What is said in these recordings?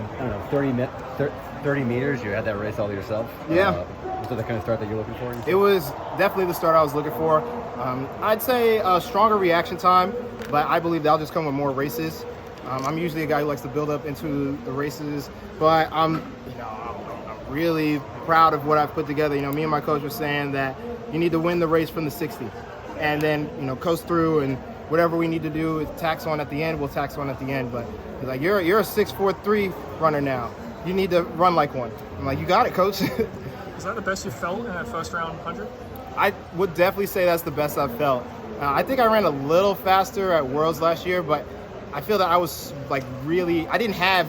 I don't know, 30 meters. You had that race all to yourself. Yeah. Was that the kind of start that you're looking for? It was definitely the start I was looking for. I'd say a stronger reaction time, but I believe that'll just come with more races. I'm usually a guy who likes to build up into the races, but I'm really proud of what I've put together. Me and my coach were saying that you need to win the race from the 60, and then coast through, and whatever we need to do is tax on at the end. We'll tax on at the end. But he's like, you're a 6.43 runner now. You need to run like one. I'm like, you got it, coach. Is that the best you felt in that first round 100? I would definitely say that's the best I've felt. I think I ran a little faster at Worlds last year, but I feel that I was I didn't have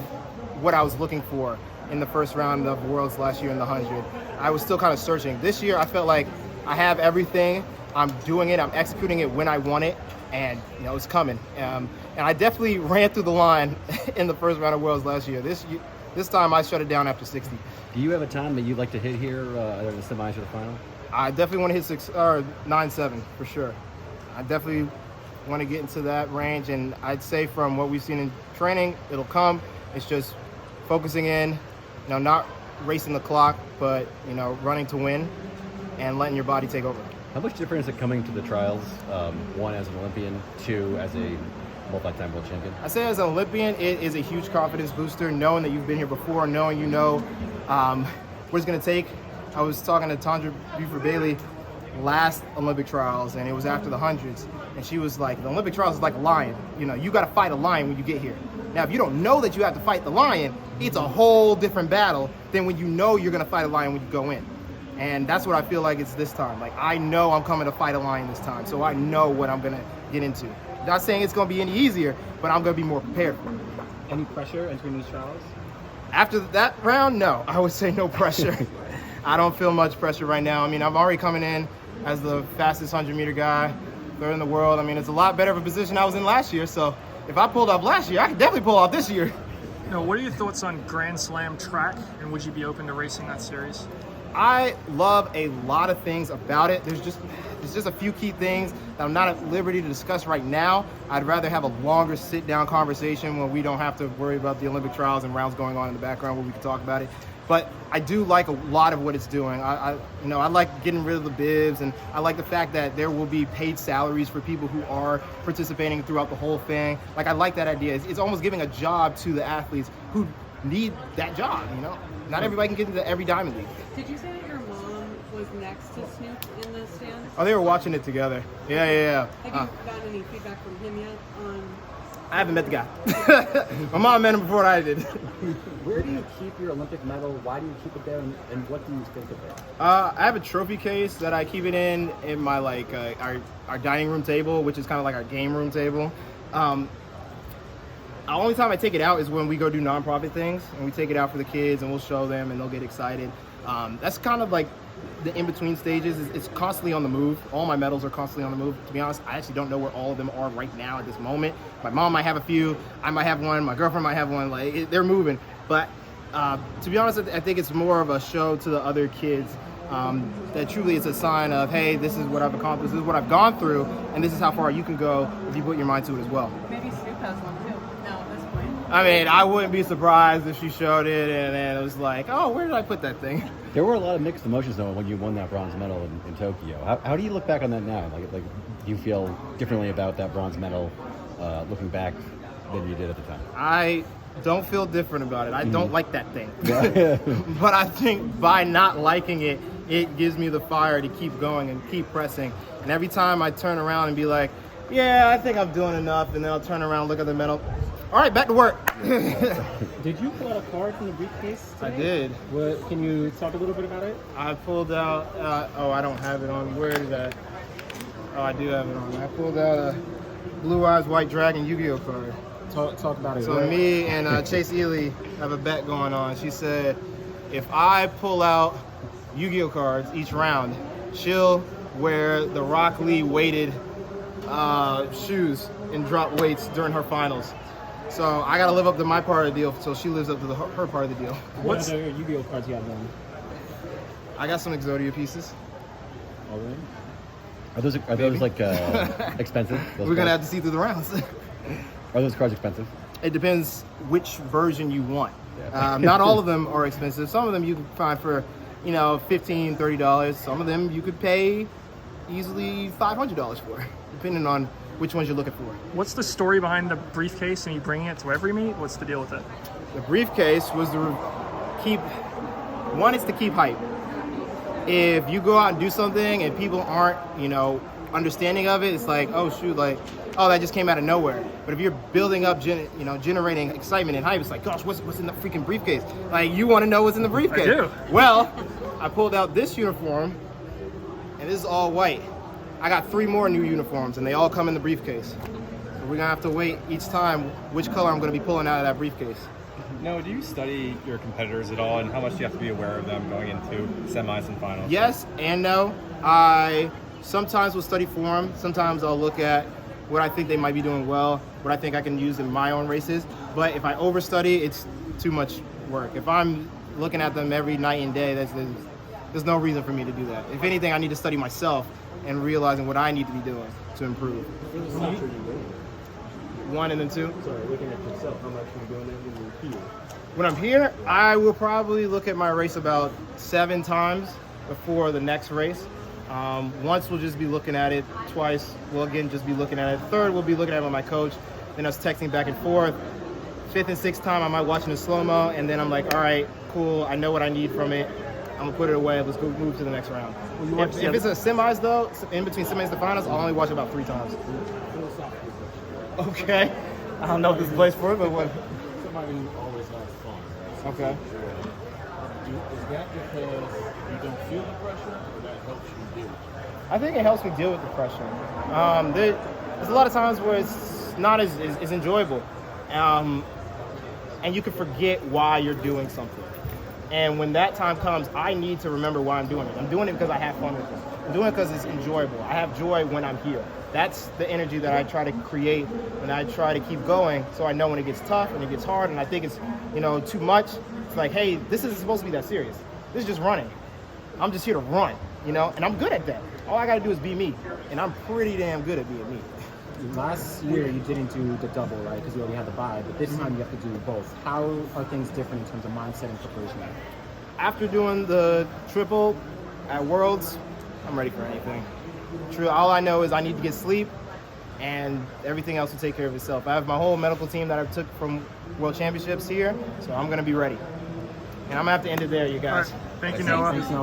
what I was looking for in the first round of Worlds last year in the 100. I was still kind of searching. This year, I felt like I have everything. I'm doing it. I'm executing it when I want it, and it's coming. And I definitely ran through the line in the first round of Worlds last year. This time, I shut it down after 60. Do you have a time that you'd like to hit here, either the semis or the final? I definitely want to hit 9.7 for sure. I definitely want to get into that range, and I'd say from what we've seen in training, it'll come. It's just focusing in, not racing the clock, but running to win and letting your body take over. How much difference is it coming to the trials? One as an Olympian, two as a multi-time world champion. I say as an Olympian, it is a huge confidence booster, knowing that you've been here before, knowing what it's going to take. I was talking to Tandra Buford-Bailey last Olympic trials, and it was after the hundreds, and she was like, the Olympic trials is like a lion. You got to fight a lion when you get here. Now, if you don't know that you have to fight the lion, it's a whole different battle than when you're going to fight a lion when you go in. And that's what I feel like it's this time. I know I'm coming to fight a lion this time, so I know what I'm going to get into. Not saying it's going to be any easier, but I'm going to be more prepared for it. Any pressure entering these trials? After that round, no. I would say no pressure. I don't feel much pressure right now. I'm already coming in as the fastest 100-meter guy, third in the world. It's a lot better of a position I was in last year, so if I pulled off last year, I could definitely pull off this year. What are your thoughts on Grand Slam track, and would you be open to racing that series? I love a lot of things about it. There's just a few key things that I'm not at liberty to discuss right now. I'd rather have a longer sit-down conversation when we don't have to worry about the Olympic trials and rounds going on in the background where we can talk about it. But I do like a lot of what it's doing. I like getting rid of the bibs, and I like the fact that there will be paid salaries for people who are participating throughout the whole thing. I like that idea. It's almost giving a job to the athletes who need that job, Not everybody can get into every Diamond League. Did you say that your mom was next to Snoop in the stands? Oh, they were watching it together. Yeah. Have you gotten any feedback from him yet on... I haven't met the guy. My mom met him before I did. Where do you keep your Olympic medal? Why do you keep it there, and what do you think of it? I have a trophy case that I keep it in my our dining room table, which is kind of like our game room table. The only time I take it out is when we go do nonprofit things, and we take it out for the kids, and we'll show them, and they'll get excited. That's kind of like the in-between stages. It's constantly on the move. All my medals are constantly on the move. To be honest, I actually don't know where all of them are right now at this moment. My mom might have a few. I might have one. My girlfriend might have one. They're moving. But to be honest, I think it's more of a show to the other kids that truly is a sign of, hey, this is what I've accomplished, this is what I've gone through, and this is how far you can go if you put your mind to it as well. Maybe Snoop has one too, now at this point. I wouldn't be surprised if she showed it and then it was like, oh, where did I put that thing? There were a lot of mixed emotions, though, when you won that bronze medal in Tokyo. How do you look back on that now? Do you feel differently about that bronze medal looking back than you did at the time? I don't feel different about it. I don't like that thing. Yeah. But I think by not liking it, it gives me the fire to keep going and keep pressing. And every time I turn around and be like, yeah, I think I'm doing enough, and then I'll turn around and look at the medal. All right, back to work. Did you pull out a card from the briefcase today? I did. Can you talk a little bit about it? I pulled out, I don't have it on. Where is that? Oh, I do have it on. I pulled out a Blue Eyes White Dragon Yu-Gi-Oh card. Talk about it. So me and Chase Ely have a bet going on. She said, if I pull out Yu-Gi-Oh cards each round, she'll wear the Rock Lee weighted shoes and drop weights during her finals. So I gotta live up to my part of the deal, so she lives up to her part of the deal. What other Yu-Gi-Oh cards you have then? I got some Exodia pieces. Oh, really? Are those expensive? We're gonna have to see through the rounds. Are those cards expensive? It depends which version you want. Not all of them are expensive. Some of them you can find for, $15, $30. Some of them you could pay easily $500 for, depending on which ones you're looking for. What's the story behind the briefcase and you bringing it to every meet? What's the deal with it? The briefcase was to keep hype. If you go out and do something and people aren't, understanding of it, it's like, oh shoot, like, oh, that just came out of nowhere. But if you're building up, generating excitement and hype, it's like, gosh, what's in the freaking briefcase? Like, you want to know what's in the briefcase. I do. Well, I pulled out this uniform, and this is all white. I got 3 more new uniforms, and they all come in the briefcase. So we're gonna have to wait each time which color I'm gonna be pulling out of that briefcase. No, do you study your competitors at all, and how much do you have to be aware of them going into semis and finals? Yes and no. I sometimes will study for them. Sometimes I'll look at what I think they might be doing well, what I think I can use in my own races. But if I overstudy, it's too much work. If I'm looking at them every night and day, there's no reason for me to do that. If anything, I need to study myself and realizing what I need to be doing to improve. 1 and then 2. Sorry, looking at yourself, how much are you doing that when you're here? When I'm here, I will probably look at my race about 7 times before the next race. Once we'll just be looking at it. Twice we'll again just be looking at it. Third we'll be looking at it with my coach. Then us texting back and forth. 5th and 6th time I might watch in the slow-mo, and then I'm like, all right, cool, I know what I need from it. I'm gonna put it away. Let's go move to the next round. If it's a semis though, in between semis and finals, I'll only watch it about 3 times. Okay. I don't know if this place for it, but what? Somebody who always has fun. Okay. Is that because you don't feel the pressure, or that helps you deal with it? I think it helps me deal with the pressure. There's a lot of times where it's not as enjoyable, and you can forget why you're doing something. And when that time comes, I need to remember why I'm doing it. I'm doing it because I have fun with it. I'm doing it because it's enjoyable. I have joy when I'm here. That's the energy that I try to create, and I try to keep going, so I know when it gets tough and it gets hard, and I think it's too much. It's like, hey, this isn't supposed to be that serious. This is just running. I'm just here to run, and I'm good at that. All I got to do is be me, and I'm pretty damn good at being me. Last year you didn't do the double, right? Because you already had the bye, but this time you have to do both. How are things different in terms of mindset and preparation? After doing the triple at Worlds, I'm ready for anything. All I know is I need to get sleep, and everything else will take care of itself. I have my whole medical team that I took from World Championships here, so I'm going to be ready. And I'm going to have to end it there, you guys. All right. Thank you, Noah. Thanks, Noah.